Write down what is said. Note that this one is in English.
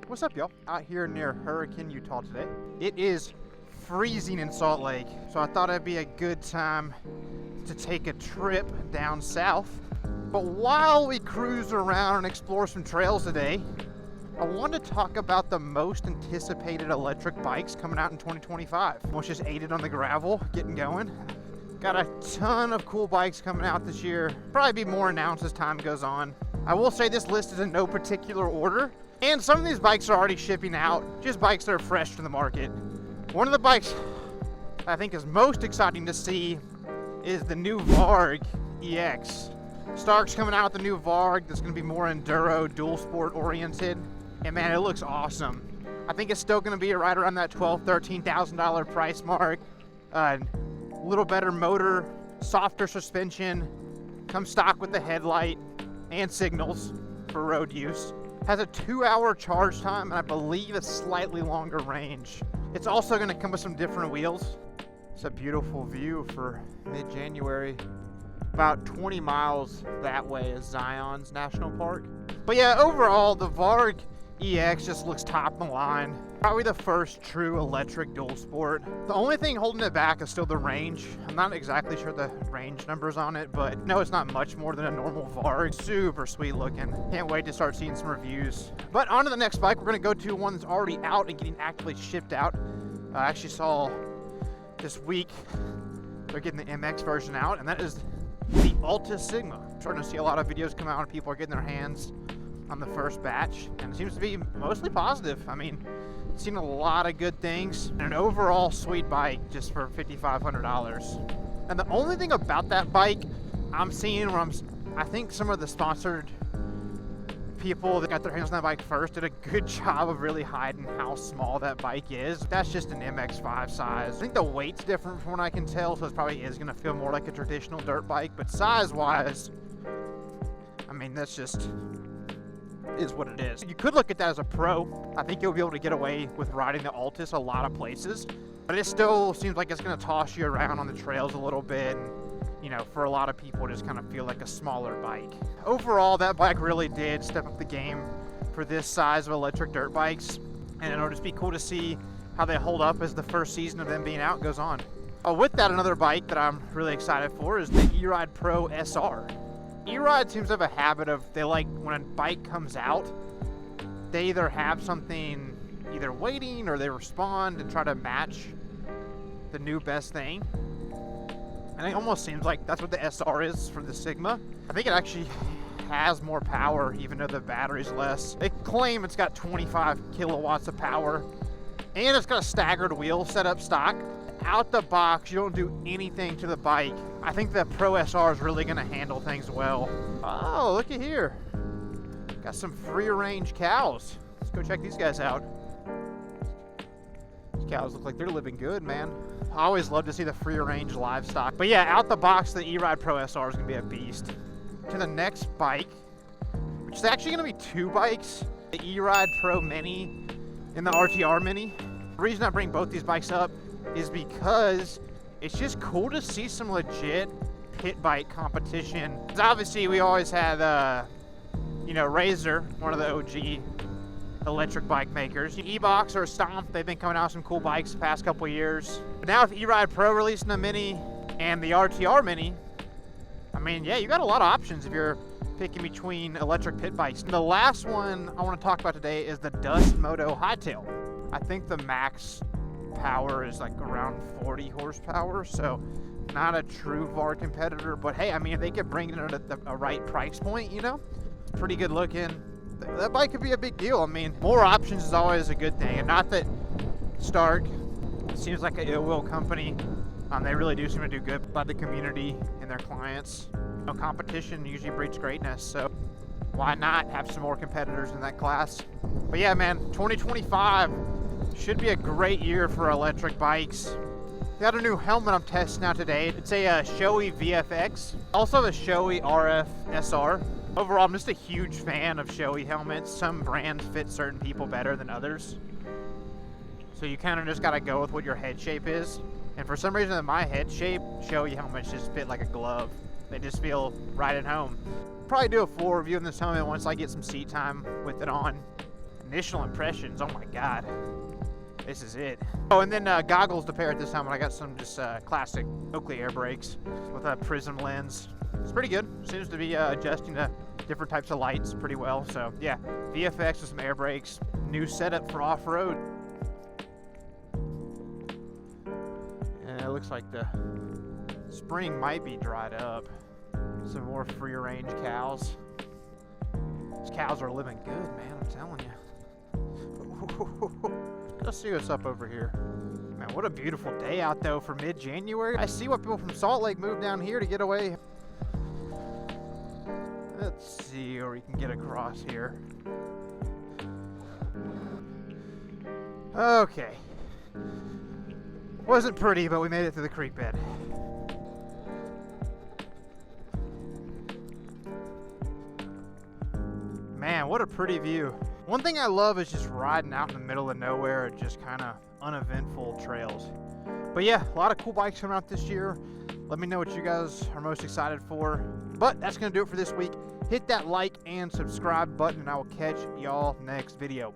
What's up, y'all? Out here near Hurricane, Utah today. It is freezing in Salt Lake, so I thought it'd be a good time to take a trip down south. But while we cruise around and explore some trails today, I wanted to talk about the most anticipated electric bikes coming out in 2025. Almost just ate it on the gravel, getting going. Got a ton of cool bikes coming out this year. Probably be more announced as time goes on. I will say this list is in no particular order. And some of these bikes are already shipping out, just bikes that are fresh to the market. One of the bikes I think is most exciting to see is the new Varg EX. Stark's coming out with the new Varg that's going to be more enduro, dual sport oriented. And man, it looks awesome. I think it's still going to be right around that $12,000, $13,000 price mark. A little better motor, softer suspension, comes stock with the headlight and signals for road use. Has a 2-hour charge time and I believe a slightly longer range. It's also going to come with some different wheels. It's a beautiful view for mid-January. About 20 miles that way is Zion's National Park. But yeah, overall the Varg EX just looks top of the line. Probably the first true electric dual sport. The only thing holding it back is still the range. I'm not exactly sure the range numbers on it, but no, it's not much more than a normal Varg. Super sweet looking. Can't wait to start seeing some reviews. But on to the next bike. We're gonna go to one that's already out and getting actively shipped out. I actually saw this week they're getting the MX version out, and that is the Altis Sigma. I'm starting to see a lot of videos come out and people are getting their hands on the first batch, and it seems to be mostly positive. I mean, seen a lot of good things, and an overall sweet bike just for $5,500. And the only thing about that bike I'm seeing where I think some of the sponsored people that got their hands on that bike first did a good job of really hiding how small that bike is. That's just an MX-5 size. I think the weight's different from what I can tell, so it probably is gonna feel more like a traditional dirt bike, but size-wise, I mean, that's just is what it is. You could look at that as a pro. I think you'll be able to get away with riding the Altis a lot of places, but it still seems like it's going to toss you around on the trails a little bit, and you know, for a lot of people just kind of feel like a smaller bike. Overall, that bike really did step up the game for this size of electric dirt bikes, and it'll just be cool to see how they hold up as the first season of them being out goes on. With that, another bike that I'm really excited for is the Eride Pro SR. Eride seems to have a habit of, they like when a bike comes out, they either have something either waiting or they respond and try to match the new best thing. And it almost seems like that's what the SR is for the Sigma. I think it actually has more power even though the battery's less. They claim it's got 25 kilowatts of power and it's got a staggered wheel set up stock. Out the box, you don't do anything to the bike. I think the Pro SR is really gonna handle things well. Oh, look at here. Got some free range cows. Let's go check these guys out. These cows look like they're living good, man. I always love to see the free range livestock. But yeah, out the box, the Eride Pro SR is gonna be a beast. To the next bike, which is actually gonna be two bikes, the Eride Pro Mini and the RTR Mini. The reason I bring both these bikes up is because it's just cool to see some legit pit bike competition. Because obviously we always had, you know, Razor, one of the OG electric bike makers. E-Box or Stomp, they've been coming out with some cool bikes the past couple years. But now with Eride Pro releasing the Mini and the RTR Mini, I mean, yeah, you got a lot of options if you're picking between electric pit bikes. And the last one I want to talk about today is the Dust Moto Hightail. I think the max power is like around 40 horsepower, so not a true Varg competitor, but hey, I mean, if they could bring it at a right price point, you know, it's pretty good looking. That bike could be a big deal. I mean, more options is always a good thing, and not that Stark seems like an ill-will company. They really do seem to do good by the community and their clients. You know, competition usually breeds greatness, so why not have some more competitors in that class? But yeah, man, 2025 should be a great year for electric bikes. Got a new helmet I'm testing out today. It's a Shoei VFX. Also a Shoei RF SR. Overall, I'm just a huge fan of Shoei helmets. Some brands fit certain people better than others. So you kind of just gotta go with what your head shape is. And for some reason in my head shape, Shoei helmets just fit like a glove. They just feel right at home. Probably do a full review of this helmet once I get some seat time with it on. Initial impressions, oh my god. This is it. Oh, and then goggles to pair at this time, and I got some just classic Oakley air brakes with a prism lens. It's pretty good. Seems to be adjusting to different types of lights pretty well. So yeah, VFX with some air brakes. New setup for off-road. And it looks like the spring might be dried up. Some more free-range cows. These cows are living good, man, I'm telling you. Let's see what's up over here. Man, what a beautiful day out though for mid-January. I see why people from Salt Lake move down here to get away. Let's see where we can get across here. Okay. Wasn't pretty, but we made it through the creek bed. Man, what a pretty view. One thing I love is just riding out in the middle of nowhere at just kind of uneventful trails. But yeah, a lot of cool bikes coming out this year. Let me know what you guys are most excited for. But that's going to do it for this week. Hit that like and subscribe button, and I will catch y'all next video.